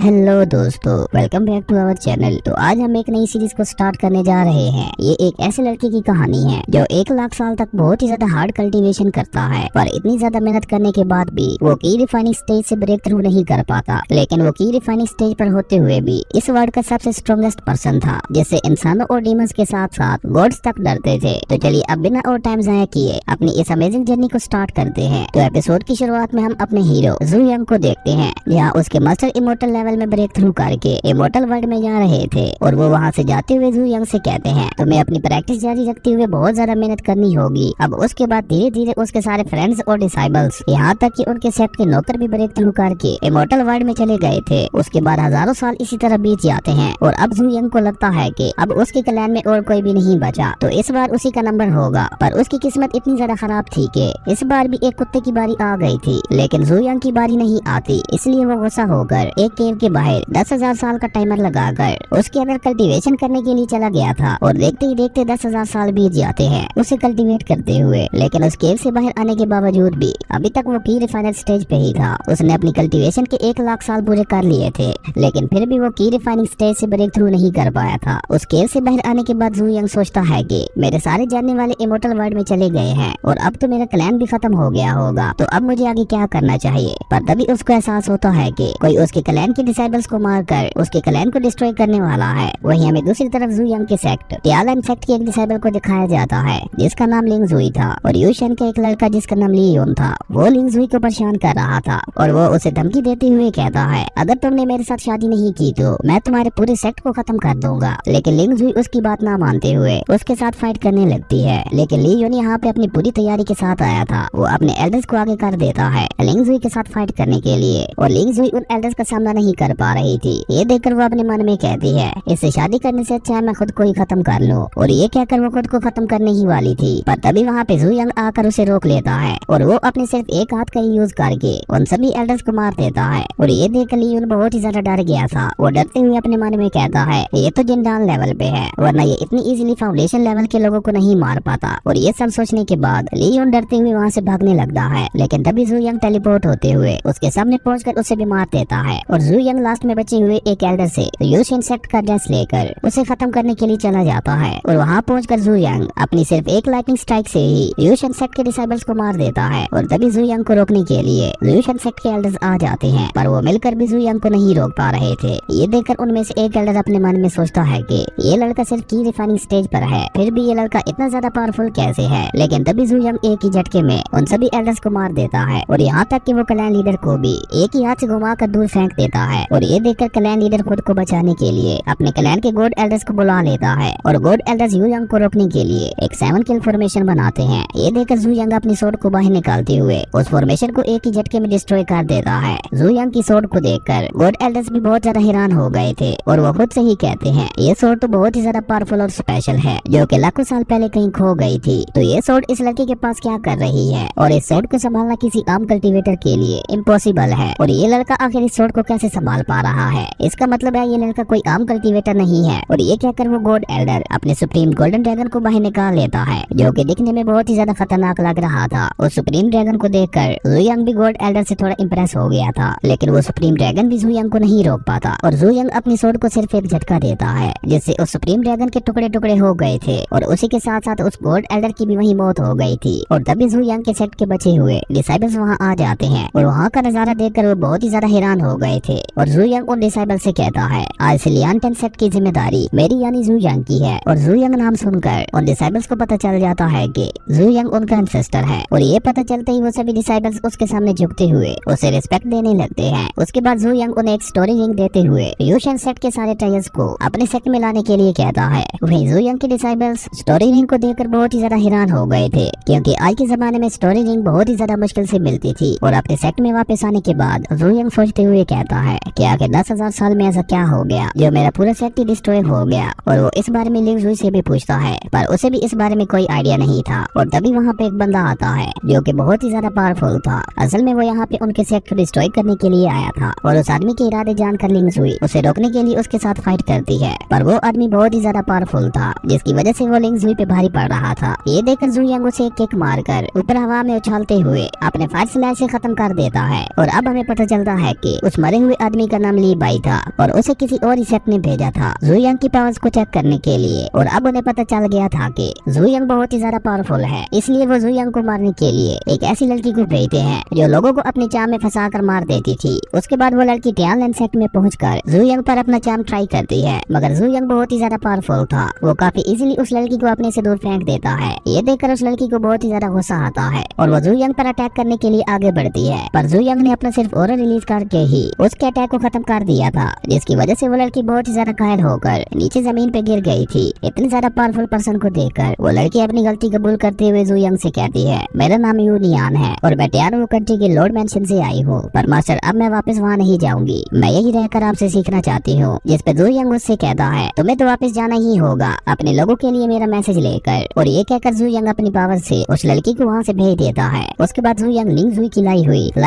Hello दोस्तों, welcome back to our channel. तो आज हम एक नई सीरीज को स्टार्ट करने जा रहे हैं। ये एक ऐसे लड़के की कहानी है जो 1 लाख साल तक बहुत ही ज्यादा हार्ड कल्टीवेशन करता है, पर इतनी ज्यादा मेहनत करने के बाद भी वो की रिफाइनिंग स्टेज से ब्रेक थ्रू नहीं कर पाता। लेकिन वो की रिफाइनिंग स्टेज पर होते हुए भी इस वर्ल्ड का सबसे स्ट्रॉन्गेस्ट पर्सन था, जिससे इंसानों और डीमंस के साथ साथ गॉड्स तक डरते थे। तो चलिए अब बिना और टाइम जाया किए अपनी इस अमेजिंग जर्नी को स्टार्ट करते हैं। तो एपिसोड की शुरुआत में हम अपने हीरो जू यंग को देखते हैं, जहाँ उसके मास्टर इमोर्टल लेवल में ब्रेक थ्रू करके इमोर्टल वर्ल्ड में जा रहे थे। और वो वहाँ से जाते हुए जू यंग से कहते हैं तुम्हें अपनी प्रैक्टिस जारी रखते हुए बहुत ज्यादा मेहनत करनी होगी। अब उसके बाद धीरे धीरे उसके सारे फ्रेंड्स और डिसाइबल्स, यहाँ तक कि उनके सेक्ट के नौकर भी ब्रेक थ्रू करके इमोर्टल वर्ल्ड में चले गए थे। उसके बाद हजारों साल इसी तरह बीत जाते हैं और अब जू यंग को लगता है कि अब उसके क्लैन में और कोई भी नहीं बचा, तो इस बार उसी का नंबर होगा। पर उसकी किस्मत इतनी ज्यादा खराब थी कि इस बार भी एक कुत्ते की बारी आ गई थी, लेकिन जू यंग की बारी नहीं आती। इसलिए वो गुस्सा होकर एक केव के बाहर 10,000 साल का टाइमर लगाकर उसके अंदर कल्टीवेशन करने के लिए चला गया था। और देखते ही देखते 10,000 साल बीत जाते हैं उसे कल्टीवेट करते हुए। लेकिन उस केव से बाहर आने के बावजूद भी अभी तक वो की रिफाइनर स्टेज पे ही था। उसने अपनी कल्टीवेशन के 1 लाख साल पूरे कर लिए थे, लेकिन फिर भी वो की रिफाइनिंग स्टेज से ब्रेक थ्रू नहीं कर पाया था। उस केव से बाहर आने के बाद जू यंग सोचता है कि मेरे सारे जानने वाले इमोर्टल वर्ल्ड में चले गए हैं और अब तो मेरा क्लैन भी खत्म हो गया होगा, तो अब मुझे आगे क्या करना चाहिए। पर तभी उसको एहसास होता है कि कोई उसके क्लैन के डिसाइबल्स को मारकर उसके क्लैन को डिस्ट्रॉय करने वाला है। वहीं हमें दूसरी तरफ जू यंग के सेक्ट टियालन सेक्ट के एक डिसाइबल को दिखाया जाता है, जिसका नाम लिंग जुई था। और यूशन का एक लड़का जिसका नाम ली योन था, वो लिंग जुई को परेशान कर रहा था और वो उसे धमकी देते हुए कहता है अगर तुमने मेरे साथ शादी नहीं की तो मैं तुम्हारे पूरे सेक्ट को खत्म कर दूंगा। लेकिन लिंग जुई उसकी बात ना मानते हुए उसके साथ फाइट करने लगती है। लेकिन ली योन यहाँ पे अपनी पूरी तैयारी के साथ आया था। वो अपने एल्डर्स को आगे कर देता है लिंग जुई के साथ फाइट करने के लिए, और लिंग जुई उन एल्डर्स का सामना नहीं कर पा रही थी। ये देखकर वो अपने मन में कहती है इससे शादी करने से अच्छा है मैं खुद को ही खत्म कर लूं। और ये कहकर वो खुद को खत्म करने ही वाली थी, पर तभी वहाँ पे जू यंग आकर उसे रोक लेता है और वो अपने सिर्फ एक हाथ का ही यूज करके उन सभी एल्डर्स को मार देता है। और ये देखकर ली योन बहुत ही ज्यादा डर गया था। वो डरते हुए अपने मन में कहता है ये तो जिंदान लेवल पे है, वरना ये इतनी इजीली फाउंडेशन लेवल के लोगों को नहीं मार पाता। और ये सब सोचने के बाद ली योन डरते हुए वहाँ से भागने लगता है। लेकिन तभी जू यंग टेलीपोर्ट होते हुए उसके सामने पहुंचकर उसे भी मार देता है। और जू यंग लास्ट में बचे हुए एक एल्डर से यूशन सेक्ट का ड्रेस लेकर उसे खत्म करने के लिए चला जाता है। और वहाँ पहुंचकर जू यंग अपनी सिर्फ एक लाइटनिंग स्ट्राइक से ही यूशन सेक्ट के डिसाइबल्स को मार देता है। और तभी जू यंग को रोकने के लिए यूशन सेक्ट के एल्डर्स आ जाते हैं, पर वो मिलकर भी जू यंग को नहीं रोक पा रहे थे। ये देखकर उनमें से एक एल्डर अपने मन में सोचता है कि ये लड़का सिर्फ की रिफाइनिंग स्टेज पर है, फिर भी ये लड़का इतना ज्यादा पावरफुल कैसे है। लेकिन तभी जू यंग एक ही झटके में उन सभी एल्डर्स को मार देता है और यहाँ तक कि वो क्लैन लीडर को भी एक ही हाथ से घुमाकर दूर फेंक देता है। और ये देखकर क्लैन लीडर खुद को बचाने के लिए अपने क्लैन के गॉड एल्डर्स को बुला लेता है और गॉड एल्डर्स जू यंग को रोकने के लिए एक 7 किल फॉर्मेशन बनाते हैं। ये देखकर जू यंग अपनी सोर्ड को बाहर निकालते हुए उस फॉर्मेशन को एक ही झटके में डिस्ट्रॉय कर देता है। जू यंग की सोर्ड को देखकर गॉड एल्डर्स भी बहुत ज्यादा हैरान हो गए थे और वो खुद से ही कहते हैं ये सोर्ड तो बहुत ही ज्यादा पावरफुल और स्पेशल है, जो कि लाखों साल पहले कहीं खो गई थी। तो ये सोर्ड इस लड़के के पास क्या कर रही है, और इस सोर्ड को संभालना किसी आम कल्टीवेटर के लिए इम्पॉसिबल है। और ये लड़का आखिर इस सोर्ड को कैसे संभाल पा रहा है, इसका मतलब है ये लड़का कोई आम कल्टीवेटर नहीं है। और ये कहकर वो गॉड एल्डर अपने सुप्रीम गोल्डन ड्रैगन को बाहर निकाल लेता है, जो कि दिखने में बहुत ही ज्यादा खतरनाक लग रहा था। उस सुप्रीम ड्रैगन को देखकर जू यंग भी गॉड एल्डर से थोड़ा इंप्रेस हो गया था, लेकिन वो सुप्रीम ड्रैगन भी जू यंग को नहीं रोक पाता। और जू यंग अपनी सोर्ड को सिर्फ एक झटका देता है, जिससे उस सुप्रीम ड्रैगन के टुकड़े टुकड़े हो गए थे और उसी के साथ साथ उस गॉड एल्डर की भी वही मौत हो गई थी। और तभी जू यंग के सेट के बचे हुए डिसाइबल्स वहाँ आ जाते हैं और वहाँ का नजारा देखकर वो बहुत ही ज्यादा हैरान हो गए थे। और जू यंग उन डिसाइबल से कहता है आज से लियान 10 सेट की जिम्मेदारी मेरी यानी जू यंग की है। और जू यंग नाम सुनकर उन डिसाइबल्स को पता चल जाता है कि जू यंग उनका एंसेस्टर है। और ये पता चलते ही वो सभी डिसाइबल्स उसके सामने झुकते हुए उसे रिस्पेक्ट देने लगते हैं। उसके बाद जू यंग उन्हें एक स्टोरी रिंग देते हुए यूशन सेट के सारे ट्रायल्स को अपने सेट में लाने के लिए कहता है। वहीं जू यंग के डिसाइबल्स स्टोरी रिंग को देखकर बहुत ही ज्यादा हैरान हो गए थे, क्योंकि आज के जमाने में स्टोरी रिंग बहुत ही ज्यादा मुश्किल से मिलती थी। और अपने सेट में वापस आने के बाद जू यंग सोचते हुए कहता है कि आखिर 10,000 साल में ऐसा क्या हो गया जो मेरा पूरा सेट ही डिस्ट्रॉय हो गया। और वो इस बारे में लिंग जुई से भी पूछता है, पर उसे भी इस बारे में कोई आइडिया नहीं था। और तभी वहाँ पे एक बंदा आता है जो कि बहुत ही ज्यादा पावरफुल था। असल में वो यहाँ पे उनके सेट को डिस्ट्रॉय करने के लिए आया था और उस आदमी के इरादे जानकर लिंग जुई उसे रोकने के लिए उसके साथ फाइट करती है। पर वो आदमी बहुत ही ज्यादा पावरफुल था, जिसकी वजह से वो लिंग जुई पे भारी पड़ रहा था। ये देखकर जू यंग उसे एक किक मारकर ऊपर हवा में उछालते हुए अपने फायर स्लैश से खत्म कर देता है। और अब हमें पता चलता है कि उस मरे हुए आदमी का नाम ली बाई था और उसे किसी और सेक्ट ने भेजा था जुयांग की पावर्स को चेक करने के लिए। और अब उन्हें पता चल गया था कि जुयांग बहुत ही ज्यादा पावरफुल है, इसलिए वो जुयांग को मारने के लिए एक ऐसी लड़की को भेजते हैं जो लोगों को अपनी चाम में फंसा कर मार देती थी। उसके बाद वो लड़की टियानलेन सेक्ट में पहुंचकर जुयांग पर अपना चाम ट्राई करती है, मगर जुयांग बहुत ही ज्यादा पावरफुल था। वो काफी इजीली उस लड़की को अपने से दूर फेंक देता है। ये देखकर उस लड़की को बहुत ही ज्यादा गुस्सा आता है और वो जुयांग पर अटैक करने के लिए आगे बढ़ती है, पर जुयांग ने अपना सिर्फ ऑरा रिलीज करके ही उसके अटैक को खत्म कर दिया था, जिसकी वजह से वो लड़की बहुत ही ज्यादा घायल होकर नीचे जमीन पे गिर गई थी। इतनी ज्यादा पावरफुल पर्सन को देखकर वो लड़की अपनी गलती कबूल करते हुए जुयांग से कहती है, मेरा नाम यूनियान है और मैं टियानो कंट्री के लॉर्ड मेंशन से आई हूँ, पर मास्टर अब मैं वापस वहाँ नहीं जाऊंगी, मैं यही रहकर आपसे सीखना चाहती हूँ। जिस पे जुयांग उससे कहता है, तुम्हें तो वापस जाना ही होगा अपने लोगों के लिए मेरा मैसेज लेकर। और ये कहकर जुयांग अपनी पावर से उस लड़की को वहाँ से भेज देता है। उसके बाद जुयांग लिंग जुई की लाई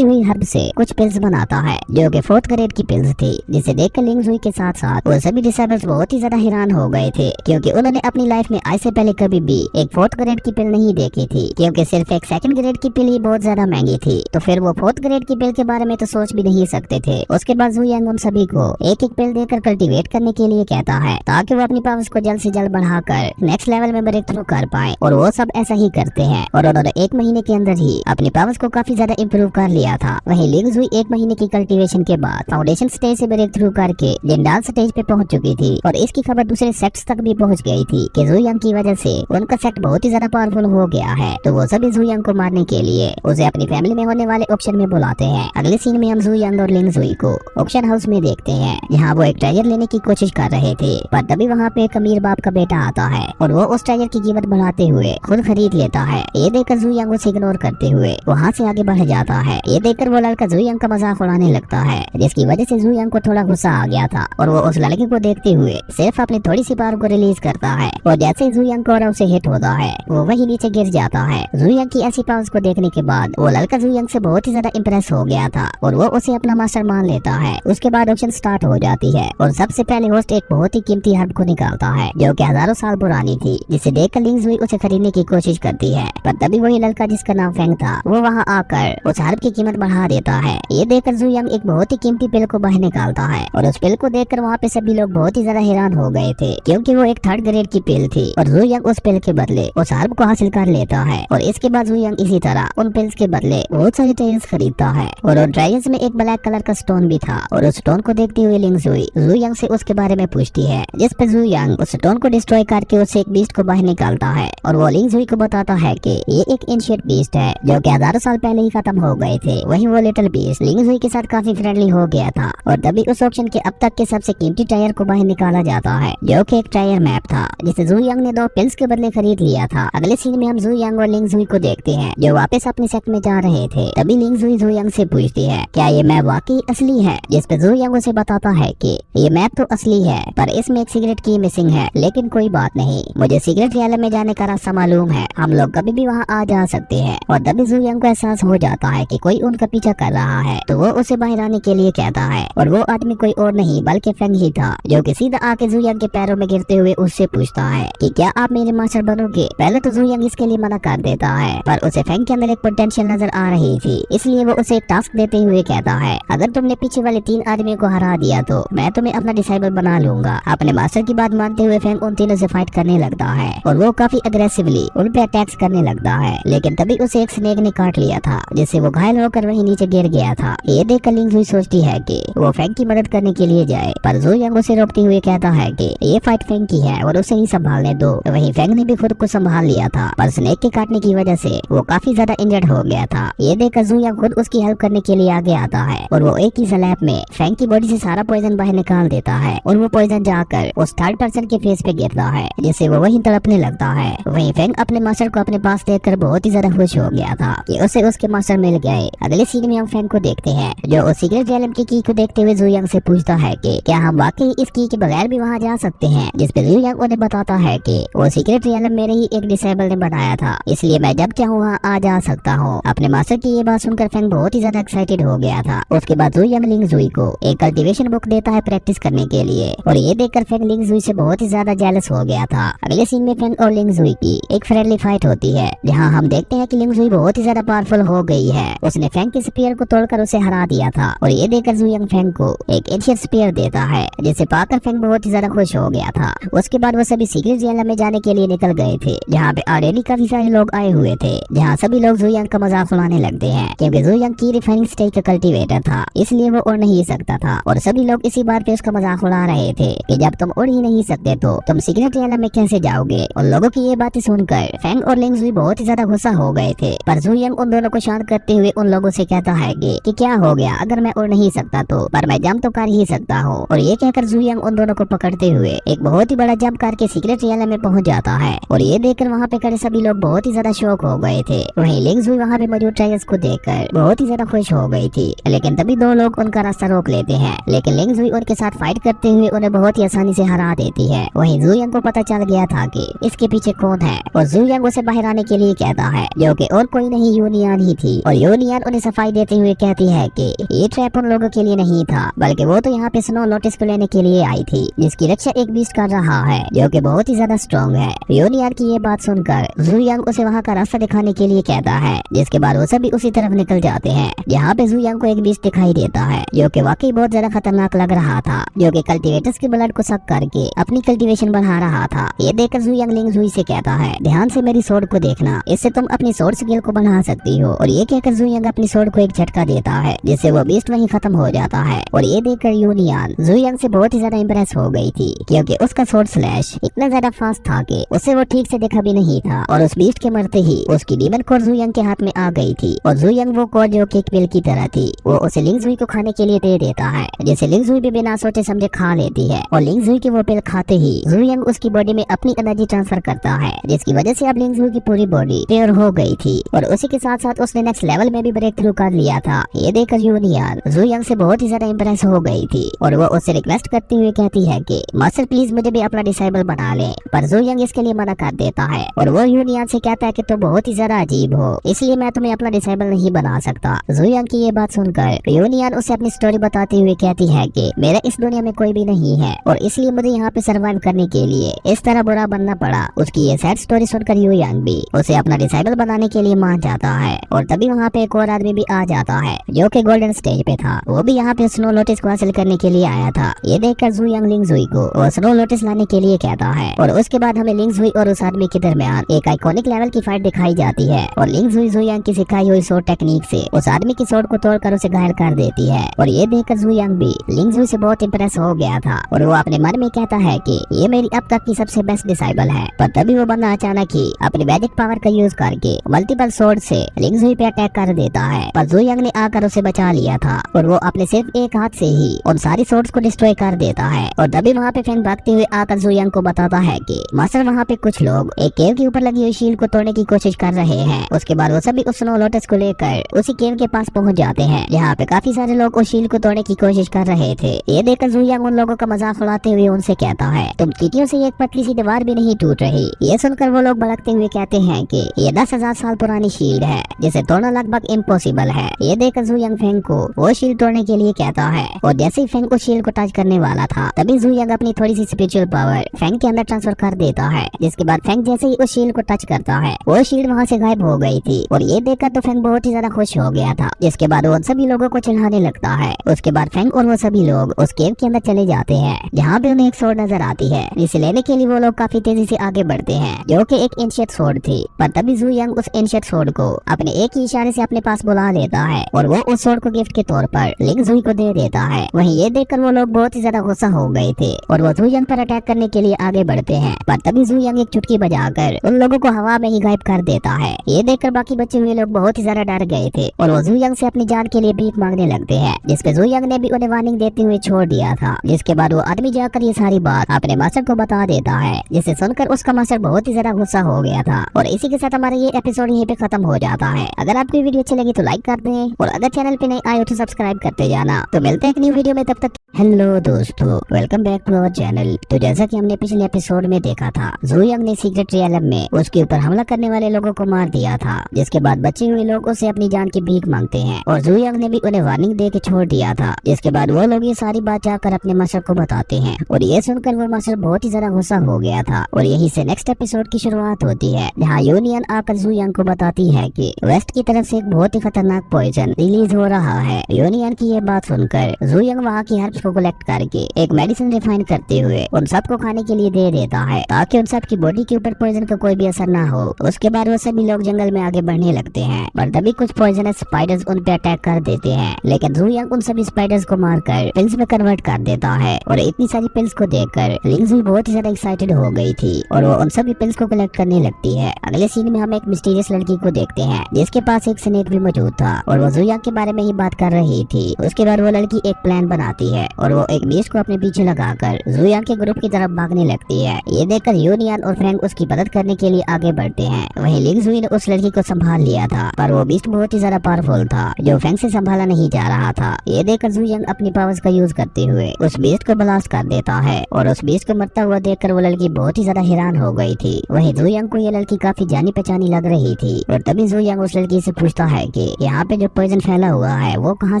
हुई हर्ब से कुछ पिल्स बनाता है जो कि 4th ग्रेड की पिल्स थी, जिसे देखकर लिंग जुई के साथ साथ वो सभी डिसेबल्स बहुत ही ज्यादा हैरान हो गए थे, क्योंकि उन्होंने अपनी लाइफ में आज से पहले कभी भी एक 4th ग्रेड की पिल नहीं देखी थी, क्योंकि सिर्फ एक 2nd ग्रेड की पिल ही बहुत ज्यादा महंगी थी। तो फिर वो 4th ग्रेड की पिल के बारे में तो सोच भी नहीं सकते थे। उसके बाद जुयांग उन सभी को एक एक पिल देकर कल्टीवेट करने के लिए कहता है, ताकि वो अपनी पावर्स को जल्द से जल्द बढ़ाकर नेक्स्ट लेवल में ब्रेक थ्रू कर पाए। और वो सब ऐसा ही करते हैं और उन्होंने 1 महीने के अंदर ही अपनी पावर्स को काफी ज्यादा इम्प्रूव कर लिया था। वहीं लिंग जुई 1 महीने की कल्टीवेशन के बाद फाउंडेशन स्टेज से ब्रेक थ्रू करके लिंडाल स्टेज पे पहुंच चुकी थी और इसकी खबर दूसरे सेक्ट्स तक भी पहुंच गई थी कि जुयांग की वजह से उनका सेक्ट बहुत ही ज्यादा पावरफुल हो गया है। तो वो सभी जुयांग को मारने के लिए उसे अपनी फैमिली में होने वाले ऑक्शन में बुलाते हैं। अगले सीन में हम जुयांग और लिंग जुई को ऑक्शन हाउस में देखते हैं, जहाँ वो एक ट्रेजर लेने की कोशिश कर रहे थे, पर तभी वहाँ पे एक अमीर बाप का बेटा आता है और वो उस ट्रेजर की कीमत बढ़ाते हुए खुद खरीद लेता है। ये देखकर जुयांग उसे इग्नोर करते हुए वहाँ से आगे बढ़ जाता है। ये देखकर वो लड़का जुयांग का मजाक उड़ाने लगता है, जिसकी वजह से जुयांग को थोड़ा गुस्सा आ गया था और वो उस लड़के को देखते हुए सिर्फ अपनी थोड़ी सी पावर को रिलीज करता है और जैसे ही जुयांग को उसे हिट होता है वो वही नीचे गिर जाता है। जुयांग की ऐसी पावर्स को देखने के बाद वो लड़का जुयांग से बहुत ही ज्यादा इंप्रेस हो गया था और वो उसे अपना मास्टर मान लेता है। उसके बाद ऑक्शन स्टार्ट हो जाती है और सबसे पहले होस्ट एक बहुत ही कीमती हर्ब को निकालता है जो कि हजारों साल पुरानी थी, जिसे देखकर लिंग जुई उसे खरीदने की कोशिश करती है, पर तभी वही लड़का जिसका नाम फेंग था वो वहाँ आकर उस हर्ब की कीमत बढ़ा देता है। ये देखकर जुयांग एक बहुत ही कीमती पिल को बाहर निकालता है और उस पिल को देखकर वहाँ पे सभी लोग बहुत ही ज्यादा हैरान हो गए थे, क्योंकि वो एक 3rd ग्रेड की पिल थी और जुयांग उस पिल के बदले उस हर्ब को हासिल कर लेता है। और इसके बाद जुयांग इसी तरह उन पिल्स के बदले बहुत सारे ट्रायल्स खरीदता है और उन ट्रायल्स में एक ब्लैक कलर का स्टोन भी था और उस स्टोन को देखते हुए लिंग जुई जुयांग से उसके बारे में पूछती है, जिस पे जुयांग उस स्टोन को डिस्ट्रॉय करके उससे एक बीस्ट को बाहर निकालता है और वो लिंग जुई को बताता है कि ये एक एंशिएंट बीस्ट है जो कि हजारों साल पहले ही खत्म हो गए थे। वहीं वो लिटिल बीस्ट लिंग जुई के साथ काफी फ्रेंडली हो गया था और तभी उस ऑप्शन के अब तक के सबसे कीमती टायर को बाहर निकाला जाता है, जो कि एक टायर मैप था, जिसे जुयांग ने 2 पिल्स के बदले खरीद लिया था। अगले सीन में हम जुयांग और लिंग जुई को देखते हैं जो वापस अपने सेक्ट में जा रहे थे। तभी लिंग जुई जुयांग से पूछती है, क्या ये मैप वाकई असली है? जिस पे जुयांग उसे बताता है कि ये मैप तो असली है, पर इसमें एक सीक्रेट की मिसिंग है, लेकिन कोई बात नहीं, मुझे सीक्रेट रियलम में जाने का रास्ता मालूम है, हम लोग कभी भी वहाँ आ जा सकते हैं। और तभी जुयांग को एहसास हो जाता है कि कोई उनका पीछा कर रहा है, तो वो उसे बाहर आने के लिए कहता है और वो आदमी कोई और नहीं बल्कि फेंग ही था, जो कि सीधा आके जुयांग के पैरों में गिरते हुए उससे पूछता है कि क्या आप मेरे मास्टर बनोगे? पहले तो जुयांग इसके लिए मना कर देता है, पर उसे फेंग के अंदर एक पोटेंशियल नजर आ रही थी, इसलिए वो उसे एक टास्क देते हुए कहता है, अगर तुमने पीछे वाले 3 आदमियों को हरा दिया तो मैं तुम्हें अपना डिसाइबल बना लूंगा। अपने मास्टर की बात मानते हुए फेंग उन तीनों से फाइट करने लगता है और वो काफी अग्रेसिवली उन पे अटैक्स करने लगता है, लेकिन तभी उसे एक स्नेक ने काट लिया था, जिससे वो घायल होकर वहीं नीचे गिर गया था। ये देखकर लिंग जुई सोचती है कि वो फेंग की मदद करने के लिए जाए, पर जुयांग उसे रोकते हुए कहता है कि ये फाइट फेंग की है और उसे ही संभालने दो। वहीं फेंग ने भी खुद को संभाल लिया था, पर स्नेक के काटने की वजह से वो काफी ज्यादा इंजर्ड हो गया था। ये देखकर जुयांग खुद उसकी हेल्प करने के लिए आगे आता है और वो एक ही स्लैप में फेंग की बॉडी से सारा पॉइजन बाहर निकाल देता है और वो पॉइजन जाकर उस 3rd पर्सन के फेस पे गिरता है, जिससे वो वहीं तड़पने लगता है। वहीं फेंग अपने मास्टर को अपने पास देखकर बहुत ही ज्यादा खुश हो गया था कि उसे उसके मास्टर मिल गए। अगले सीन में हम फेंग को देखते हैं जो उस सीक्रेट रियलम की को देखते हुए जुयांग से पूछता है कि क्या हम वाकई इस की के बगैर भी वहाँ जा सकते हैं? जिस पे जुयांग उन्हें बताता है कि वो सीक्रेट रियलम मेरे ही एक डिसेबल ने बनाया था, इसलिए मैं जब चाहूँ वहाँ आ जा सकता हूँ। अपने मास्टर की ये बात सुनकर फेंग बहुत ही ज्यादा एक्साइटेड हो गया था। उसके बाद जुयांग लिंग जुई को एक कल्टीवेशन बुक देता है प्रैक्टिस करने के लिए और ये देखकर फेंग लिंग जुई से बहुत ही ज्यादा जेलस हो गया था। अगले सीन में फेंग और लिंग जुई की एक फ्रेंडली फाइट होती है, जहाँ हम देखते हैं कि लिंग जुई बहुत ही ज्यादा पावरफुल हो गई है। उसने फेंग के स्पीयर को तोड़कर उसे हरा दिया था और ये देकर जुयंग फेंग को एक एशियन स्पीयर देता है, जिसे पाकर फेंग बहुत ही ज्यादा खुश हो गया था। उसके बाद वो सभी सीक्रेट रियल में जाने के लिए निकल गए थे, जहाँ पे ऑलरेडी काफी सारे लोग आए हुए थे, जहाँ सभी लोग जुयंग का मजाक उड़ाने लगते हैं, क्योंकि जुयंग की रिफाइनिंग स्टेज का कल्टीवेटर था, इसलिए वो उड़ नहीं सकता था। और सभी लोग इसी बात पे उसका मजाक उड़ा रहे थे कि जब तुम उड़ ही नहीं सकते तो तुम सीक्रेट रियल में कैसे जाओगे। उन लोगों की ये बातें सुनकर फेंग और लिंग जुई बहुत ही ज्यादा गुस्सा हो गए थे, पर जुयंग उन दोनों को शांत करते हुए उन लोगों से कहता है कि क्या हो गया, अगर मैं उड़ नहीं सकता तो, पर मैं जंप तो कर ही सकता हूँ। और ये कहकर जुयंग उन दोनों को पकड़ते हुए एक बहुत ही बड़ा जंप करके सीक्रेट रियल में पहुंच जाता है। और ये देखकर वहाँ पे खड़े सभी लोग बहुत ही ज्यादा शॉक हो गए थे। वहीं लिंग जुई वहाँ पे मौजूद टाइगर्स को देखकर बहुत ही ज्यादा खुश हो गई थी, लेकिन तभी दो लोग उनका रास्ता रोक लेते हैं, लेकिन लिंग जुई उनके साथ फाइट करते हुए उन्हें बहुत ही आसानी से हरा देती है। वहीं जुयंग को पता चल गया था कि इसके पीछे कौन है, और जुयंग उसे बाहर आने के लिए कहता है, जो कि और कोई नहीं यूनियन ही थी। और यूनियन उन्हें सफाई देते हुए कहती है कि ये ट्रैप उन लोगों के लिए नहीं था, बल्कि वो तो यहाँ पे स्नो लोटस को लेने के लिए आई थी, जिसकी रक्षा एक बीस्ट कर रहा है, जो कि बहुत ही ज्यादा स्ट्रॉन्ग है। यूनियन की ये बात सुनकर जुयंग उसे वहाँ का रास्ता दिखाने के लिए कहता है, जिसके बाद वो सभी उसी तरफ निकल जाते हैं, जहाँ पे जुयंग को एक बीस्ट दिखाई देता है, जो कि वाकई बहुत ज्यादा खतरनाक लग रहा था, जो कि कल्टीवेटर्स के ब्लड को सक करके अपनी कल्टीवेशन बढ़ा रहा था। ये देखकर जुयंग लिंग जुई से कहता है, ध्यान से मेरी सोर्ड को देखना, इससे तुम अपनी सोर्ड स्किल को बढ़ा सकती हो। और ये कहकर जुयंग अपनी सोर्ड को एक झटका देता है, जिससे वो बीस्ट वहीं खत्म हो जाता है। और ये देखकर यूनियन जुयंग से बहुत ही ज्यादा इम्प्रेस हो गई थी, क्योंकि उसका सोर्ड स्लैश इतना ज्यादा फास्ट था कि उसे वो ठीक से देखा भी नहीं था। और उस बीस्ट के मरते ही उसकी डीमन कोर जुयंग के हाथ में आ गई थी, और जुयंग वो कोर जो कि एक पिल की तरह थी, वो उसे लिंग जुई को खाने के लिए दे देता है, जिसे लिंग जुई भी बिना सोचे समझे खा लेती है। और लिंग जुई की वो पिल खाते ही जुयंग उसकी बॉडी में अपनी एनर्जी ट्रांसफर करता है, जिसकी वजह से अब लिंग जुई की पूरी बॉडी प्योर हो गई थी। और उसी के साथ साथ उसने नेक्स्ट लेवल में भी ब्रेक थ्रू कर लिया था। ये देखकर यूनियन जुयंग से बहुत ही ज्यादा इम्प्रेस हो गई थी, और वो उससे रिक्वेस्ट करते हुए कहती है कि मास्टर प्लीज मुझे भी अपना डिसेबल बना ले, पर जुयंग इसके लिए मना कर देता है। और वो यूनियन से कहता है कि तुम बहुत ही ज्यादा अजीब हो, इसलिए मैं तुम्हें अपना डिसेबल नहीं बना सकता। जुयंग की ये बात सुनकर यूनियन उसे अपनी स्टोरी बताते हुए कहती है कि मेरा इस दुनिया में कोई भी नहीं है, और इसलिए मुझे यहाँ पे सर्वाइव करने के लिए इस तरह बुरा बनना पड़ा। उसकी ये सैड स्टोरी सुनकर यूयंग भी उसे अपना डिसेबल बनाने के लिए मान जाता है। और तभी वहाँ पे एक और आदमी भी आ जाता है, जो कि गोल्डन स्टेज पे था। वो भी यहाँ पे स्नो लोटस को हासिल करने के लिए आया था। ये देखकर जुयंग लिंग जुई को वो स्नो लोटस लाने के लिए कहता है। और उसके बाद हमें लिंग जुई और उस आदमी के दरमियान एक आइकॉनिक लेवल की फाइट दिखाई जाती है, और लिंग जुई जुयंग की सिखाई हुई सोर्ड टेक्निक से उस आदमी की सोर्ड को तोड़कर उसे घायल कर देती है। और ये देखकर जुयंग भी लिंग जुई से बहुत इम्प्रेस हो गया था, और वो अपने मन में कहता है कि ये मेरी अब तक की सबसे बेस्ट डिसेबल है। पर तभी वो बंदा अचानक ही अपनी मैजिक पावर का यूज करके मल्टीपल सोर्ड से लिंग जुई पे अटैक कर देता है, पर जुयंग ने आकर उसे बचा लिया था, और वो अपने सिर्फ एक हाथ से ही उन सारी सोर्ड्स को डिस्ट्रॉय कर देता है। और तभी वहाँ पे फेंग भागते हुए आकर जुयंग को बताता है कि मास्टर वहाँ पे कुछ लोग एक केव के ऊपर लगी हुई शील्ड को तोड़ने की कोशिश कर रहे हैं। उसके बाद वो सभी उस स्नो लोटस को लेकर उसी केव के पास पहुँच जाते हैं, जहाँ पे काफी सारे लोग उस शील्ड को तोड़ने की कोशिश कर रहे थे। ये देखकर जुयंग उन लोगों का मजाक उड़ाते हुए उनसे कहता है, तुम चींटियों से एक पतली सी दीवार भी नहीं टूट रही। ये सुनकर वो लोग भड़कते हुए कहते हैं कि ये 10,000 साल पुरानी शील्ड है, जिसे तोड़ना लगभग इम्पॉसिबल है। ये देखकर जुयंग फेंग को वो शील्ड तोड़ने के लिए कहता है, और जैसे ही फेंग उस शील्ड को टच करने वाला था, तभी जुयंग अपनी थोड़ी सी स्पिरिचुअल पावर फेंग के अंदर ट्रांसफर कर देता है, जिसके बाद फेंग जैसे ही उस शील्ड को टच करता है, वो शील्ड वहाँ से गायब हो गई थी। और ये देखकर तो फेंग बहुत ही ज्यादा खुश हो गया था, जिसके बाद वो सभी लोगों को चिढ़ाने लगता है। उसके बाद फेंग और वो सभी लोग उस केव के अंदर चले जाते हैं, जहाँ पे उन्हें एक सोर्ड नजर आती है, जिसे लेने के लिए वो लोग काफी तेजी से आगे बढ़ते हैं, जो कि एक एंशिएंट सोर्ड थी। पर तभी जुयंग उस एंशिएंट सोर्ड को अपने एक ही इशारे से अपने पास बुला लेता है, और वो उस सोर्ड को गिफ्ट के तौर पर लिंग जुई को दे देता है। वहीं ये देखकर वो लोग बहुत ही ज्यादा गुस्सा हो गए थे, और वो जुयंग पर अटैक करने के लिए आगे बढ़ते हैं। पर तभी जुयंग एक चुटकी बजाकर उन लोगों को हवा में ही गायब कर देता है। ये देखकर बाकी बचे हुए लोग बहुत ही ज्यादा डर गए थे, और वो जुयंग से अपनी जान के लिए भीख मांगने लगते हैं, जिसपे जुयंग ने भी उन्हें वार्निंग देते हुए छोड़ दिया था। जिसके बाद वो आदमी जाकर ये सारी बात अपने मास्टर को बता देता है, जिसे सुनकर उसका मास्टर बहुत ही ज्यादा गुस्सा हो गया था। और इसी के साथ हमारा ये एपिसोड यहीं पे खत्म हो जाता है। अगर आपको वीडियो अच्छी लगी तो लाइक कर दें, और अगर चैनल पे नए आए हो तो सब्सक्राइब करते जाना। तो मिलते हैं एक न्यू वीडियो में, तब तक हेलो दोस्तों, welcome back to our channel. तो जैसा कि हमने पिछले एपिसोड में देखा था, जुयंग ने सीक्रेट रियलम में उसके ऊपर हमला करने वाले लोगों को मार दिया था, जिसके बाद बचे हुए लोग उसे अपनी जान की भीख मांगते हैं, और जुयंग ने भी उन्हें वार्निंग दे के छोड़ दिया था। जिसके बाद वो लोग ये सारी बात जाकर अपने मास्टर को बताते हैं, और ये सुनकर वो मास्टर बहुत ही ज्यादा गुस्सा हो गया था। और यहीं से नेक्स्ट एपिसोड की शुरुआत होती है, जहाँ यूनियन आकर जुयंग को बताती है कि वेस्ट की तरफ से एक बहुत ही खतरनाक पॉइजन रिलीज हो रहा है। यूनियन जुयांग की ये बात सुनकर जुयांग वहाँ की हर्ब्स को कलेक्ट करके एक मेडिसिन रिफाइन करते हुए उन सबको खाने के लिए दे देता है ताकि उन सब की बॉडी के ऊपर पॉइजन का कोई भी असर ना हो। उसके बाद वो सभी लोग जंगल में आगे बढ़ने लगते हैं पर तभी कुछ पॉइजनस स्पाइडर्स उन पे अटैक कर देते हैं, लेकिन जुयांग उन सभी स्पाइडर्स को मारकर पिल्स में कन्वर्ट कर देता है। और इतनी सारी पिल्स को देखकर लिंगजुई बहुत ही ज्यादा एक्साइटेड हो गई थी और वो उन सभी पिल्स को कलेक्ट करने लगती है। अगले सीन में हम एक मिस्टीरियस लड़की को देखते हैं जिसके पास एक स्नेक भी मौजूद था और वो जुयांग के बारे में ही बात कर रही थी। उसके बाद वो लड़की एक प्लान बनाती है और वो एक बीस्ट को अपने पीछे लगाकर जुयांग के ग्रुप की तरफ भागने लगती है। ये देखकर यूनियन और फ्रैंक उसकी मदद करने के लिए आगे बढ़ते हैं। वहीं लिंगजुई ने उस लड़की को संभाल लिया था पर वो बीस्ट बहुत ही ज्यादा पावरफुल था जो फ्रैंक से संभाला नहीं जा रहा था। ये देखकर जुयांग अपनी पावर्स का यूज करते हुए उस बीस्ट को ब्लास्ट कर देता है और उस बीस्ट को मरता हुआ देखकर वो लड़की बहुत ही ज्यादा हैरान हो गई थी। वहीं जुयांग को ये लड़की काफी जानी पहचानी लग रही थी और तभी जुयांग उस लड़की से पूछता है कि यहाँ पे जो पॉइजन फैला हुआ है वो कहाँ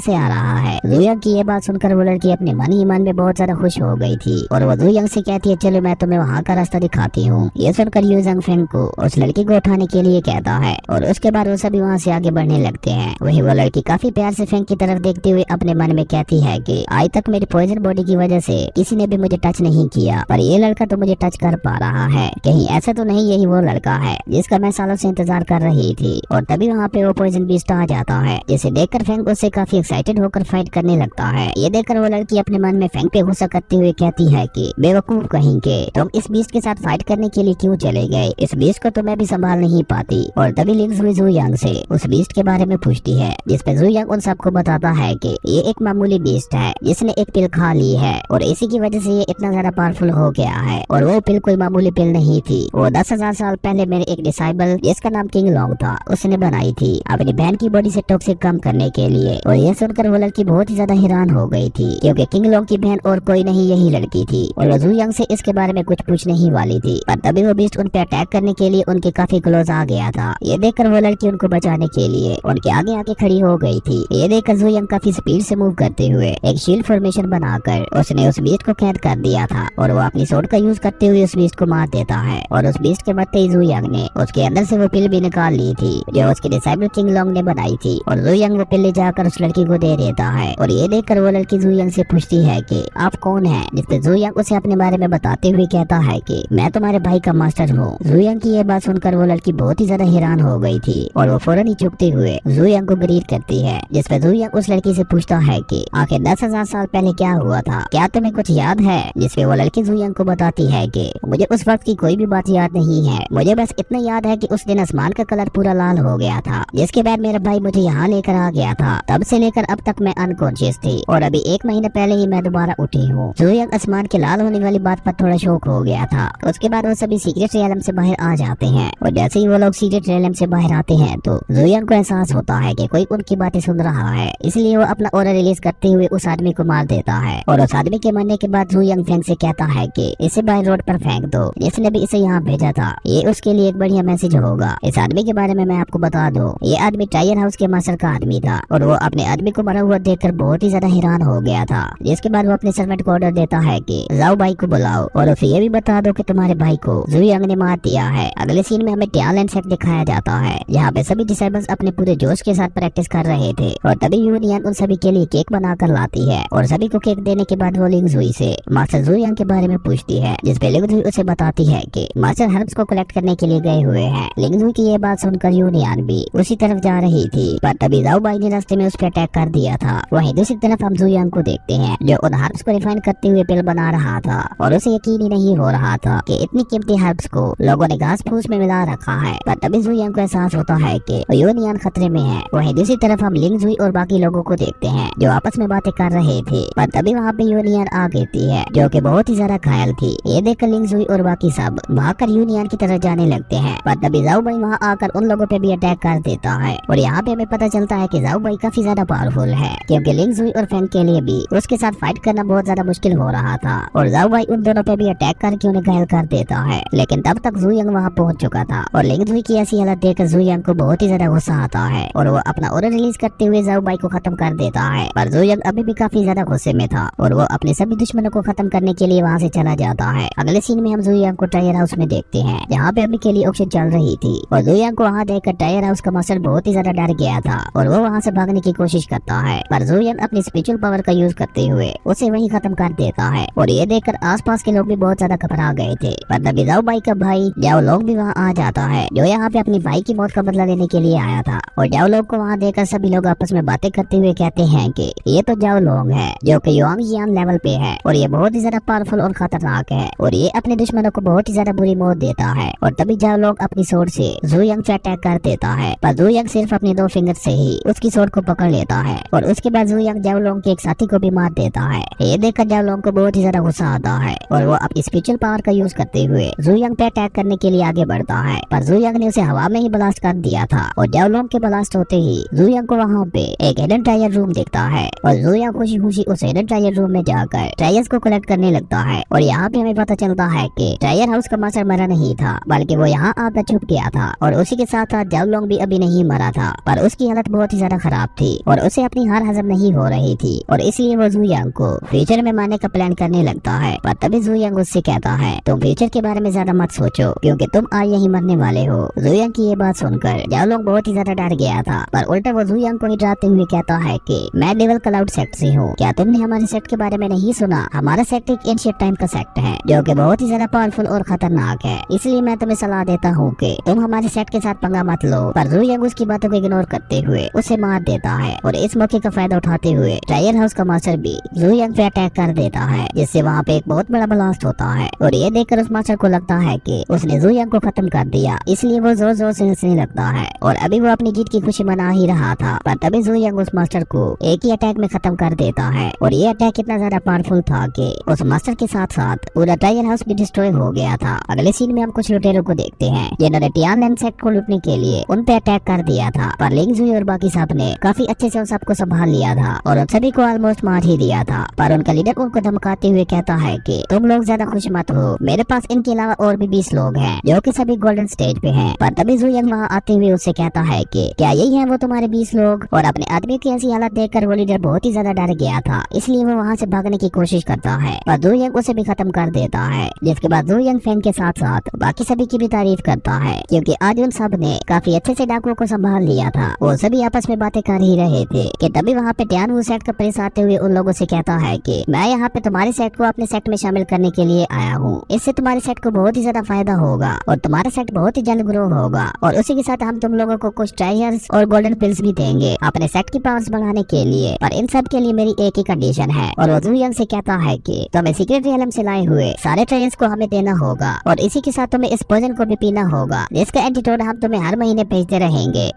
से आ रहा है। जुयांग की ये बात सुनकर वो लड़की अपने मन ही मन में बहुत ज्यादा खुश हो गई थी और वो जुयांग से कहती है चलो मैं तुम्हें वहाँ का रास्ता दिखाती हूँ। ये सुनकर जुयांग फ्रैंक को उस लड़की को उठाने के लिए कहता है और उसके बाद वो सभी वहाँ से आगे बढ़ने लगते हैं। वही वो लड़की काफी प्यार से फ्रैंक की तरफ देखते हुए अपने मन में कहती है कि आज तक मेरी पॉइजन बॉडी की वजह से किसी ने भी मुझे टच नहीं किया पर ये लड़का तो मुझे टच कर पा रहा है, कहीं ऐसा तो नहीं यही वो लड़का है जिसका मैं सालों से इंतजार कर रही थी। और तभी वहाँ पे वो पॉइजन बीस्ट आ जाता है जिसे देखकर फ्रैंक उससे काफी एक्साइटेड होकर फाइट करने लगता है। ये देखकर वो लड़की अपने मन में फ्रैंक पे गुस्सा करते हुए कहती है कि बेवकूफ कहीं के, तुम इस बीस्ट के साथ फाइट करने के लिए क्यों चले गए, इस बीस्ट को तो मैं भी संभाल नहीं पाती। और तभी लिंगजुई जुयांग से उस बीस्ट के बारे में पूछती है जिसपे जुयांग उन सबको बताता है कि ये एक मामूली बीस्ट है जिसने एक पिल खा ली है और इसी की वजह से ये इतना ज्यादा पावरफुल हो गया है। और वो पिल कोई मामूली पिल नहीं थी, वो 10,000 साल पहले मेरे एक डिसाइबल जिसका नाम किंग लॉन्ग था उसने बनाई थी अपनी बहन की बॉडी से टॉक्सिक कम करने के लिए। और ये सुनकर वो लड़की बहुत ही ज्यादा हैरान हो गई थी क्योंकि किंग लॉन्ग की बहन और कोई नहीं यही लड़की थी और वो जुयांग से इसके बारे में कुछ पूछने ही वाली थी पर तभी वो बीस्ट उन पे अटैक करने के लिए उनके काफी क्लोज आ गया था। ये देखकर वो लड़की उनको बचाने के लिए उनके आगे आके खड़ी हो गई थी। ये देखकर जुयांग काफी स्पीड से मूव करते हुए एक शील्ड फॉर्मेशन बनाकर उसने उस बीस्ट को कैद कर दिया था और वो अपनी स्वॉर्ड का यूज करते हुए उस बीस्ट को मार देता है। और उस बीस्ट के मरते ही जुयांग ने उसके अंदर से वो पिल भी निकाल ली थी जो उसके डिसाइबल किंग लॉन्ग ने बनाई थी और जुयांग वो पिल ले जाकर उस लड़की को दे देता है। और ये देखकर वो लड़की जुयांग से पूछती है कि आप कौन है, जिसपे जुयांग उसे अपने बारे में बताते हुए कहता है कि मैं तुम्हारे भाई का मास्टर हूँ। जुयांग की ये बात सुनकर वो लड़की बहुत ही ज्यादा हैरान हो गई थी और वो फौरन ही चुपते हुए जुयांग को ग्रीट करती है जिसपे जुयांग उस लड़की से पूछता है कि आखिर 10,000 साल पहले क्या हुआ था, क्या तुम्हें कुछ याद है। जिसपे वो लड़की जुयांग को बताती है कि मुझे उस वक्त की कोई भी बात याद नहीं है, मुझे बस इतना याद है कि उस दिन आसमान का कलर पूरा लाल हो गया था जिसके बाद मेरा भाई मुझे यहाँ लेकर आ गया था, तब से लेकर अब तक मैं अनकॉन्शियस थी और अभी 1 महीने पहले ही मैं दोबारा उठी हूँ। जुयांग आसमान के लाल होने वाली बात पर थोड़ा शौक हो गया था। उसके बाद वो सभी सीक्रेट रियलम से बाहर आ जाते हैं और जैसे ही वो लोग सीक्रेट रियलम से बाहर आते हैं तो जुयांग को एहसास होता है कि कोई उनकी बातें सुन रहा है, इसलिए वो अपना ऑरा रिलीज करते हुए उस आदमी को मार देता है। और उस आदमी के मरने के बाद जुयांग फ्रैंक से कहता है कि इसे बाय रोड पर फेंक दो, जिसने भी इसे यहाँ भेजा था ये उसके लिए एक बढ़िया मैसेज होगा। इस आदमी के बारे में मैं आपको बता दूं, ये आदमी टायर हाउस के मास्टर का आदमी था और वो अपने आदमी को मरा हुआ देखकर बहुत ही ज्यादा हैरान हो गया था। जिसके बाद वो अपने सर्वेंट को ऑर्डर देता है कि जाओ भाई को बुलाओ और उसे ये भी बता दो कि तुम्हारे भाई को जुयांग ने मार दिया है। अगले सीन में हमें टैलेंट सेट दिखाया जाता है यहाँ पे सभी डिसेबल्स अपने पूरे जोश के साथ प्रैक्टिस कर रहे थे और तभी यूनियन उन सभी के लिए केक बनाकर लाती है और सभी को केक देने के बाद वो लिंगजुई से मास्टर जुयांग के बारे में पूछती है जिसपे लिंगजुई उसे बताती है कि मास्टर हर्ब्स को कलेक्ट करने के लिए गए हुए हैं। लिंगजुई की ये बात सुनकर यूनियन भी उसी तरफ जा रही थी पर तभी जाओ बाई ने रास्ते में उस पर अटैक कर दिया था। वहीं दूसरी तरफ हम जुयांग को देखते हैं जो उन हर्ब्स को रिफाइन करते हुए पिल बना रहा था और उसे यकीन ही नहीं हो रहा था कि इतनी कीमती हर्ब्स को लोगों ने घास फूस में मिला रखा है। पर तभी जुयांग को एहसास होता है कि यूनियन खतरे में है। वहीं दूसरी तरफ हम लिंगजुई और बाकी लोगों को देखते हैं जो आपस में बातें कर रहे थे पर तभी वहाँ पे यूनियन आ गिरती है जो कि बहुत ही ज्यादा घायल थी। ये देखकर लिंगजुई और बाकी सब भागकर यूनियन की तरफ जाने लगते हैं पर तभी जाओ भाई वहाँ आकर उन लोगों पे भी अटैक कर देता है और यहाँ पे हमें पता चलता है कि जाओ भाई काफी ज्यादा पावरफुल है क्योंकि लिंगजुई और फ्रैंक के लिए भी उसके साथ फाइट करना बहुत ज्यादा मुश्किल हो रहा था और जाओ भाई उन दोनों पे भी अटैक करके उन्हें घायल कर देता है। लेकिन तब तक जुयांग वहाँ पहुँच चुका था और लिंगजुई की ऐसी हालत देखकर जुयांग को बहुत ही ज्यादा गुस्सा आता है और वो अपना ऑरा रिलीज करते हुए जाओ भाई को खत्म कर देता है। पर जुयांग अभी भी काफी ज्यादा गुस्से में था और वो अपने सभी दुश्मनों को खत्म करने के लिए वहाँ से चला जाता है। अगले सीन में हम जुयांग को टायर हाउस में देखते हैं जहाँ पे अभी के लिए ऑक्शन चल रही थी और जुयांग को वहाँ देखकर टायर हाउस का मास्टर बहुत ही ज्यादा डर गया था और वो वहाँ से भागने की कोशिश करता है, पर जुयंग अपनी स्पिरिचुअल पावर का यूज करते हुए उसे वहीं खत्म कर देता है। और ये देखकर आसपास के लोग भी बहुत ज्यादा घबरा गए थे। पर तभी जाओ बाई का भाई जाओ लोग भी वहाँ आ जाता है, जो यहाँ पे अपनी भाई की मौत का बदला लेने के लिए आया था। और जाओ लोग को वहाँ देखकर सभी लोग आपस में बातें करते हुए कहते हैं कि ये तो जाओ लोग है, जो कि युआंग लेवल पे है और ये बहुत ही ज्यादा पावरफुल और खतरनाक है और ये अपने दुश्मनों को बहुत ही ज्यादा बुरी मौत देता है। और तभी जाओ लोग अपनी सोर्ड से जुयंग पे अटैक कर देता है, पर जुयंग सिर्फ अपनी 2 फिंगर से ही उसकी सोर्ड को पकड़ लेता है। और उसके बाद जुयंग जाओ लोग के एक साथी को भी मार देता है। ये देखकर जाओ लोग को बहुत ही ज्यादा गुस्सा आता है और वो अपनी स्पिरिचुअल पावर का यूज करते हुए जुयंग पे अटैक करने के लिए आगे बढ़ता है, पर जुयंग ने उसे हवा में ही ब्लास्ट कर दिया था। और जाओ लोग के ब्लास्ट होते ही जुयंग को वहाँ पे एक हिडन ट्रेजर रूम दिखता है और जुयंग खुशी खुशी उस हिडन ट्रेजर रूम में जाकर ट्रेजर्स को कलेक्ट करने लगता है। और यहाँ पे हमें पता चलता है कि ट्रेजर हाउस का मास्टर मरा नहीं था, बल्कि वो यहाँ आकर छुप गया था। और उसी के साथ साथ जाओ लोग भी अभी नहीं मरा था, पर उसकी हालत बहुत ही ज्यादा खराब थी और उसे अपनी हार हजम नहीं हो रही थी और इसलिए वो जुयंग को फ्यूचर में मारने का प्लान करने लगता है। पर तभी जुयंग उससे कहता है तुम फ्यूचर के बारे में ज्यादा मत सोचो, क्योंकि तुम आज यही मरने वाले हो। जुयंग की ये बात सुनकर जाओ लोग बहुत ही ज्यादा डर गया था, पर उल्टा वो जुयंग को ही डराते हुए कहता है कि मैं डेविल क्लाउड सेक्ट से हूँ, क्या तुमने हमारे सेक्ट के बारे में नहीं सुना? हमारा सेक्ट एक एंशिएंट टाइम का सेक्ट है जो कि बहुत ही ज्यादा पावरफुल और खतरनाक है, इसलिए मैं तुम्हें सलाह देता हूँ कि तुम हमारे सेक्ट के साथ पंगा मत लो। पर जुयंग उसकी बातों को इग्नोर करते हुए उसे मार देता है और इस मौके का फायदा उठाते हुए ट्रेजर हाउस का मास्टर भी जुयंग पे अटैक कर देता है, जिससे वहाँ पे एक बहुत बड़ा ब्लास्ट होता है। और ये देखकर उस मास्टर को लगता है कि उसने जुयंग को खत्म कर दिया, इसलिए वो जोर जोर से हंसने लगता है और अभी वो अपनी जीत की खुशी मना ही रहा था। पर तभी जुयंग उस मास्टर को एक ही अटैक में खत्म कर देता है और ये अटैक इतना ज्यादा पावरफुल था कि उस मास्टर के साथ साथ पूरा ट्रेजर हाउस भी डिस्ट्रॉय हो गया था। अगले सीन में हम कुछ लुटेरों को देखते हैं जिन्होंने टियानलेन सेक्ट को लूटने के लिए उन पे अटैक कर दिया था, पर लिंग जुई और बाकी सब ने काफी अच्छे से उन सबको संभाल लिया था और उन सभी को ऑलमोस्ट मार ही दिया था। पर उनका लीडर उनको धमकाते हुए कहता है कि तुम लोग ज्यादा खुश मत हो, मेरे पास इनके अलावा और भी 20 लोग हैं जो कि सभी गोल्डन स्टेज पे हैं। पर तभी जुयंग वहाँ आते हुए उससे कहता है कि क्या यही है वो तुम्हारे 20 लोग? और अपने आदमी की ऐसी हालत देखकर वो लीडर बहुत ही ज्यादा डर गया था, इसलिए वो वहाँ से भागने की कोशिश करता है, पर जुयंग उसे भी खत्म कर देता है। जिसके बाद जुयंग फैंग के साथ साथ बाकी सभी की भी तारीफ करता है, क्योंकि आज उन सब ने काफी अच्छे से डाकुओं को संभाल लिया था। वो सभी आपस में बातें कर ही रहे थे कि तभी वहाँ पे टियानवू सेक्ट का प्रिंस आते हुए उन लोगों से कहता है कि मैं यहाँ पे तुम्हारे सेक्ट को अपने सेक्ट में शामिल करने के लिए आया हूँ, इससे तुम्हारे सेक्ट को बहुत ही ज्यादा फायदा होगा और तुम्हारा सेक्ट बहुत ही जल्द ग्रो होगा। और उसी के साथ हम तुम लोगों को कुछ ट्रेजर्स और गोल्डन पिल्स भी देंगे अपने सेक्ट की पावर्स बढ़ाने के लिए, पर इन सब के लिए मेरी एक ही कंडीशन है। और वो जुयंग से कहता है कि तुम्हें सीक्रेट रियलम से लाए हुए सारे ट्रेजर्स को हमें देना होगा और इसी के साथ तुम्हें इस पॉइजन को भी पीना होगा, जिसका एंटीडोट हम तुम्हें हर महीने भेजते रहेंगे।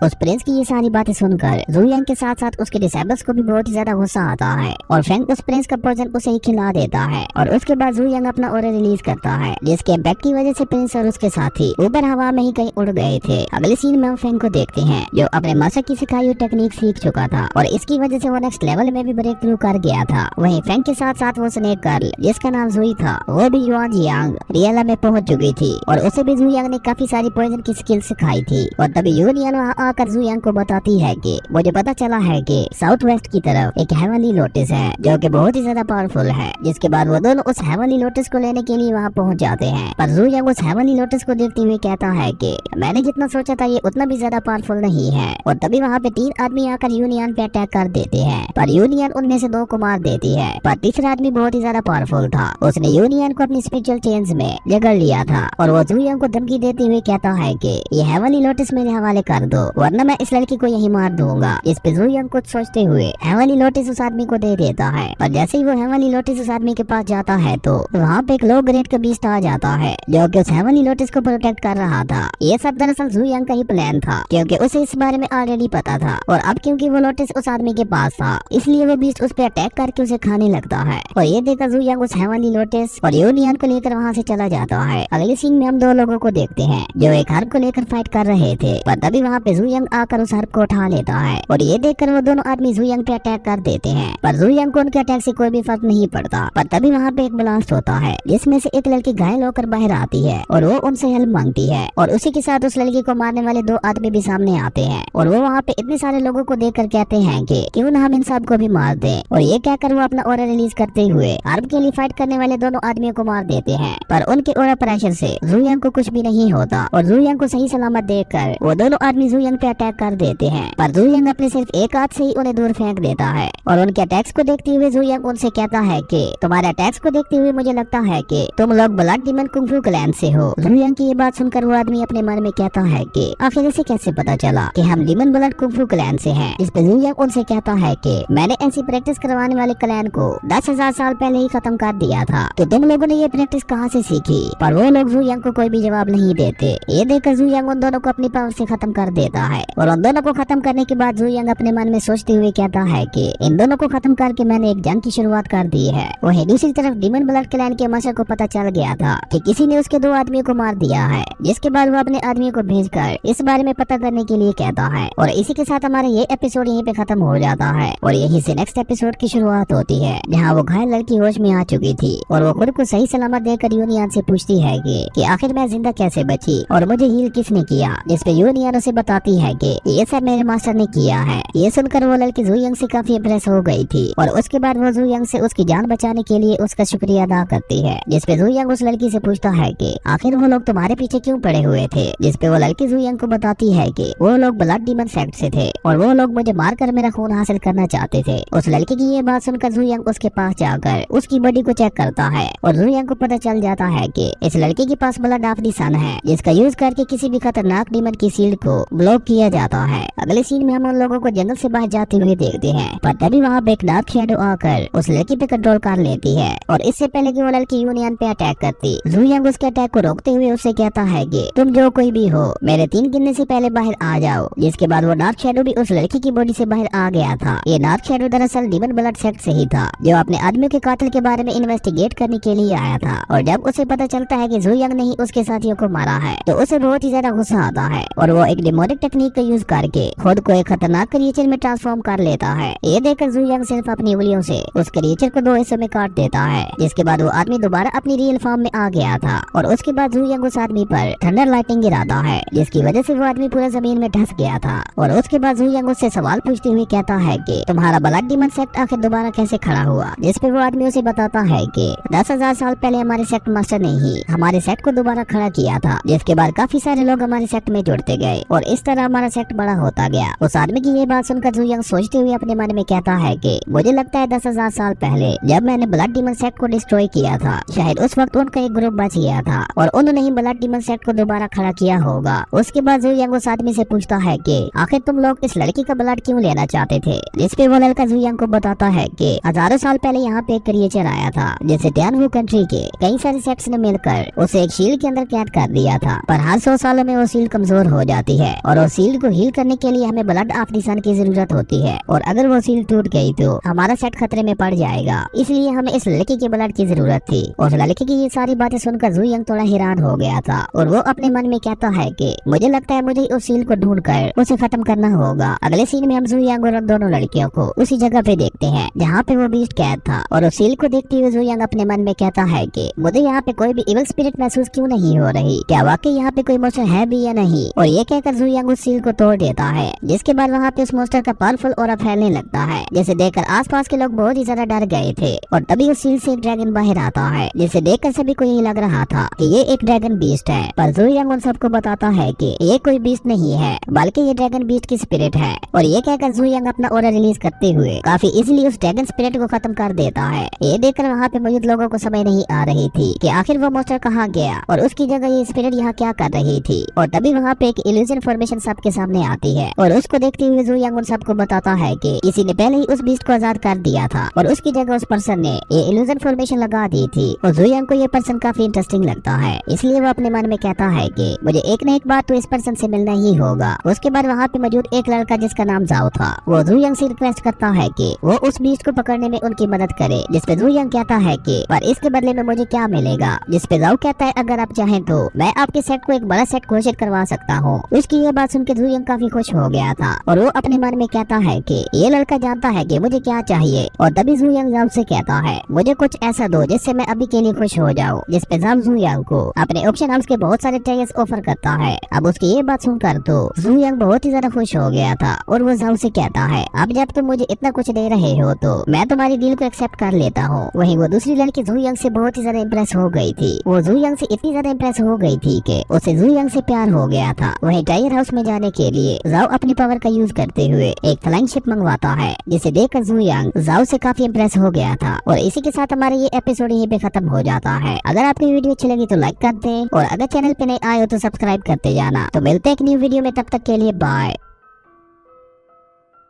उस प्रिंस की ये सारी बातें सुनकर जुयंग के साथ साथ उसके डिसेबल्स को भी बहुत ही ज्यादा गुस्सा आता है और फ्रैंक उस प्रिंस का पॉइजन उसे ही खिला देता है। और उसके बाद जुयंग अपना ऑरा रिलीज करता है, जिसके इम्पैक्ट की वजह से प्रिंस और उसके साथी ऊपर हवा में ही कहीं उड़ गए थे। अगले सीन में हम फ्रैंक को देखते हैं जो अपने मास्टर की सिखाई हुई टेक्निक सीख चुका था और इसकी वजह से वो नेक्स्ट लेवल में भी ब्रेक थ्रू कर गया था। वहीं फ्रैंक के साथ साथ वो स्नेक गर्ल जिसका नाम जुई था, वो भी युआंग रियला में पहुंच चुकी थी और उसे भी जुयंग ने काफी सारी पॉइजन की स्किल सिखाई थी। और तभी यूनियन वहाँ आकर जुयंग को बताती है कि मुझे पता चला है कि साउथ वेस्ट की तरफ एक हेवनली लोटस है जो कि बहुत ही ज्यादा पावरफुल है। जिसके बाद वो दोनों उस हेवनली लोटस को लेने के लिए वहाँ पहुँच जाते हैं, पर जुयंग उस हेवनली लोटस को देखते हुए कहता है कि मैंने जितना सोचा था ये उतना भी ज्यादा पावरफुल नहीं है। और तभी वहाँ पे 3 आदमी आकर यूनियन पे अटैक कर देते हैं, पर यूनियन उनमें से 2 को मार देती है। पर तीसरा आदमी बहुत ही ज्यादा पावरफुल था, उसने यूनियन को अपनी स्पिरिचुअल चेन्स में जकड़ लिया था और वो जुयंग को धमकी देते हुए कहता है कि ये हेवनली लोटस मेरे हवाले कर दो वरना मैं इस लड़की को यही मार दूंगा। इस पे जुयंग कुछ सोचते हुए हेवनली लोटस उस आदमी को दे देता है, पर जैसे ही वो हेवनली लोटस उस आदमी के पास जाता है तो वहाँ पे एक लो ग्रेड का बीस्ट आ जाता है जो कि उस हेवनली लोटस को प्रोटेक्ट कर रहा था। ये सब दरअसल जुयंग का ही प्लान था, क्योंकि उसे इस बारे में ऑलरेडी पता था और अब क्योंकि वो लोटस उस आदमी के पास था इसलिए वो बीस्ट उस पे अटैक करके उसे खाने लगता है। और ये देखकर जुयंग उस हेवनली लोटस और यूनियन को लेकर वहाँ से चला जाता है। अगले सीन में हम 2 लोगों को देखते हैं जो एक हर्ब को लेकर फाइट कर रहे थे, पर तभी वहाँ पे जुयंग आकर उस हर्ब को उठा लेता है और ये देखकर वो दोनों आदमी जुयंग पे अटैक कर देते हैं, पर जुयंग को उनके अटैक से कोई भी फर्क नहीं पड़ता। पर तभी वहाँ पे एक ब्लास्ट होता है जिसमें से एक लड़की घायल होकर बाहर आती है और वो उनसे हेल्प मांगती है और उसी के साथ उस लड़की को मारने वाले 2 आदमी भी सामने आते हैं और वो वहाँ पे इतने सारे लोगों को देखकर कहते हैं कि क्यों ना हम इन सब को भी मार दें। और ये कहकर वो अपना ऑरा रिलीज करते हुए हर्ब के लिए फाइट करने वाले दोनों आदमियों को मार देते हैं, पर उनके ऑरा प्रेशर से जुयंग को कुछ भी नहीं होता और जुयंग को सही सलामत देखकर वो दोनों आदमी जुयंग उन पे अटैक कर देते हैं, पर जू यंग अपने सिर्फ एक हाथ से ही उन्हें दूर फेंक देता है। और उनके अटैक्स को देखते हुए जू यंग उनसे कहता है कि तुम्हारे अटैक्स को देखते हुए मुझे लगता है कि तुम लोग ब्लड डीमन कुंग-फू क्लैन से हो। जू यंग की ये बात सुनकर वो आदमी अपने मन में कहता है कि आखिर इसे कैसे पता चला कि हम डीमन ब्लड कुंग-फू क्लैन से हैं। इस पे जू यंग उनसे कहता है कि मैंने ऐसी प्रैक्टिस करवाने वाले क्लैन को 10,000 साल पहले ही खत्म कर दिया था, तो तुम लोगों ने ये प्रैक्टिस कहाँ से सीखी? पर वो लोग जू यंग को कोई भी जवाब नहीं देते। ये देखकर जू यंग उन दोनों को अपनी पावर से खत्म कर देता है। और उन दोनों को खत्म करने के बाद जू यंग अपने मन में सोचते हुए कहता है कि इन दोनों को खत्म करके मैंने एक जंग की शुरुआत कर दी है। वहीं दूसरी तरफ डीमन ब्लड क्लैन के मास्टर को पता चल गया था कि किसी ने उसके 2 आदमियों को मार दिया है, जिसके बाद वो अपने आदमियों को भेजकर इस बारे में पता करने के लिए कहता है। और इसी के साथ हमारा ये एपिसोड यहीं पे खत्म हो जाता है और यहीं से नेक्स्ट एपिसोड की शुरुआत होती है, जहाँ वो घायल लड़की होश में आ चुकी थी और वो खुद को सही सलामत देकर यूनियन से पूछती है कि आखिर मैं जिंदा कैसे बची और मुझे हील किसने किया। जिसपे यूनियन उसे बताती है कि ये सब मेरे मास्टर ने किया है। ये सुनकर वो लड़की जू यंग से काफी इम्प्रेस हो गई थी और उसके बाद वो जू यंग से उसकी जान बचाने के लिए उसका शुक्रिया अदा करती है। जिसपे जू यंग उस लड़की से पूछता है कि आखिर वो लोग तुम्हारे पीछे क्यों पड़े हुए थे। जिसपे वो लड़की जू यंग को बताती है कि वो लोग ब्लड डीमन सेक्ट से थे और वो लोग मुझे मारकर मेरा खून हासिल करना चाहते थे। उस लड़की की ये बात सुनकर जू यंग उसके पास जाकर उसकी बॉडी को चेक करता है और जू यंग को पता चल जाता है कि इस लड़की के पास ब्लड ऑफ द सन है, जिसका यूज करके किसी भी खतरनाक डीमन की शील्ड को ब्लॉक किया जाता है। अगले सीन में हम उन लोगों को जंगल से बाहर जाते हुए देखते हैं, पर तभी वहाँ पे एक डार्क शैडो आकर उस लड़की पे कंट्रोल कर लेती है और इससे पहले कि वो लड़की यूनियन पे अटैक करती, जू यंग उसके अटैक को रोकते हुए उससे कहता है कि तुम जो कोई भी हो मेरे 3 गिनने से पहले बाहर आ जाओ। जिसके बाद वो डार्क शैडो भी उस लड़की की बॉडी से बाहर आ गया था। ये डार्क शैडो दरअसल डीमन ब्लड सेक्ट से ही था, जो अपने आदमियों के कातिल के बारे में इन्वेस्टिगेट करने के लिए आया था। और जब उसे पता चलता है कि जू यंग ने ही उसके साथियों को मारा है, तो उसे बहुत ही ज्यादा गुस्सा आता है और वो एक डेमोनिक टेक्निक का यूज करके खुद को एक खतरनाक क्रिएचर में ट्रांसफॉर्म कर लेता है। ये देखकर जू यंग सिर्फ अपनी उंगलियों से उस क्रिएचर को 2 हिस्सों में काट देता है। जिसके बाद वो आदमी दोबारा अपनी रियल फॉर्म में आ गया था और उसके बाद जू यंग उस आदमी पर थंडर लाइटिंग गिराता है, जिसकी वजह से वो आदमी पूरा जमीन में धंस गया था। और उसके बाद जू यंग उससे सवाल पूछते हुए कहता है कि तुम्हारा ब्लड डीमन सेक्ट आखिर दोबारा कैसे खड़ा हुआ। जिस पे वो आदमी उसे बताता है कि 10,000 साल पहले हमारे सेक्ट मास्टर ने ही हमारे सेक्ट को दोबारा खड़ा किया था, जिसके बाद काफी सारे लोग हमारे सेक्ट में जुड़ते गए और इस तरह हमारा सेक्ट बड़ा होता गया। उस आदमी की ये बात सुनकर जू यंग सोचते हुए अपने मन में कहता है कि मुझे लगता है 10,000 साल पहले जब मैंने ब्लड डीमन सेक्ट को डिस्ट्रॉय किया था, शायद उस वक्त उनका एक ग्रुप बच गया था और उन्होंने ही ब्लड डीमन सेक्ट को दोबारा खड़ा किया होगा। उसके बाद जू यंग उस आदमी से पूछता है कि आखिर तुम लोग इस लड़की का ब्लड क्यों लेना चाहते थे। जिस पे वो लड़का जू यंग को बताता है कि हजारों साल पहले यहाँ पे एक क्रिएचर आया था, जिसे टियानवू कंट्री के कई सारे सेक्ट्स ने मिलकर उसे एक शील्ड के अंदर कैद कर दिया था। पर हर 100 सालों में वो शील्ड कमजोर हो जाती है और उस शील्ड को हील करने के लिए हमें ब्लड ऑफ द सन की जरूरत होती है और अगर वो शील्ड टूट गई तो हमारा सेट खतरे में पड़ जाएगा। इसलिए हमें इस लड़की के ब्लड की जरूरत थी। उस लड़की की ये सारी बातें सुनकर जू यंग थोड़ा हैरान हो गया था और वो अपने मन में कहता है कि मुझे लगता है मुझे उस शील्ड को ढूंढ कर उसे खत्म करना होगा। अगले सीन में हम जू यंग और उन दोनों लड़कियों को उसी जगह पे देखते हैं जहाँ पे वो बीस्ट कैद था और उस शील्ड को देखते हुए जू यंग अपने मन में कहता है कि मुझे यहाँ पे कोई भी इविल स्पिरिट महसूस क्यों नहीं हो रही, क्या वाकई यहाँ पे कोई मोस्टर है भी या नहीं। और ये कहकर जू यंग उस शील्ड को तोड़ देता है, जिसके बाद वहाँ पे उस मोस्टर का पावरफुल ऑरा फैलने लगता है, जिसे देखकर आसपास के लोग बहुत ही ज्यादा डर गए थे। और तभी उस शील्ड से एक ड्रैगन बाहर आता है, जिसे देखकर सभी को यही लग रहा था कि ये एक ड्रैगन बीस्ट है। पर जू यंग उन सबको बताता है कि ये कोई बीस्ट नहीं है, बल्कि ये ड्रैगन बीस्ट की स्पिरिट है। और ये कहकर जू यंग अपना ऑरा रिलीज करते हुए काफी इजीली उस ड्रैगन स्पिरिट को खत्म कर देता है। ये देखकर वहाँ पे मौजूद लोगों को समझ नहीं आ रही थी कि आखिर वो मोस्टर कहाँ गया और उसकी जगह ये स्पिरिट यहाँ क्या कर रही थी। और तभी वहाँ पे एक इल्यूजन फॉर्मेशन सबके सामने आती है और उसको देखते हुए जू यंग उन सबको बताता है कि किसी ने पहले ही उस बीस्ट को आजाद कर दिया था और उसकी जगह उस पर्सन ने ये इल्यूजन फॉर्मेशन लगा दी थी। और जू यंग को ये पर्सन काफी इंटरेस्टिंग लगता है, इसलिए वो अपने मन में कहता है कि मुझे एक न एक बार तो इस पर्सन से मिलना ही होगा। उसके बाद वहाँ पे मौजूद एक लड़का जिसका नाम जाओ था, वो जू यंग से रिक्वेस्ट करता है कि वो उस बीस्ट को पकड़ने में उनकी मदद करे। जिसपे जू यंग कहता है कि पर इसके बदले में मुझे क्या मिलेगा। जिसपे जाओ कहता है अगर आप चाहें तो मैं आपके सेट को एक बड़ा सेट घोषित करवा सकता हूँ। उसकी ये बात सुनकर जू यंग काफी खुश हो गया था और वो अपने मन में कहता है कि ये लड़का जानता है कि मुझे क्या चाहिए। और तभी जू यंग जाओ से कहता है मुझे कुछ ऐसा दो जिससे मैं अभी के लिए खुश हो जाऊँ। जिसपे जाओ जू यंग को अपने ऑप्शन हाउस के बहुत सारे टायर्स ऑफर करता है। अब उसकी ये बात सुनकर तो जू यंग बहुत ही ज्यादा खुश हो गया था और वो जाओ से कहता है अब जब तुम मुझे इतना कुछ दे रहे हो तो मैं तुम्हारी डील को एक्सेप्ट कर लेता हूँ। वहीं वो दूसरी लड़की जू यंग से बहुत ही ज्यादा इम्प्रेस हो गई थी। वो जू यंग से इतनी ज्यादा इम्प्रेस हो गई थी कि उसे जू यंग से प्यार हो गया था। वहीं टायर हाउस में जाने के लिए जाओ अपनी पावर का यूज करते हुए एक फ्लाइंग शिप मंगवाता है, जिसे देखकर जू यांग जाओ से काफी इम्प्रेस हो गया था। और इसी के साथ हमारा ये एपिसोड यहीं पे खत्म हो जाता है। अगर आपकी वीडियो अच्छी लगी तो लाइक कर दें और अगर चैनल पे नए आए हो तो सब्सक्राइब करते जाना। तो मिलते हैं एक न्यू वीडियो में, तब तक के लिए बाय।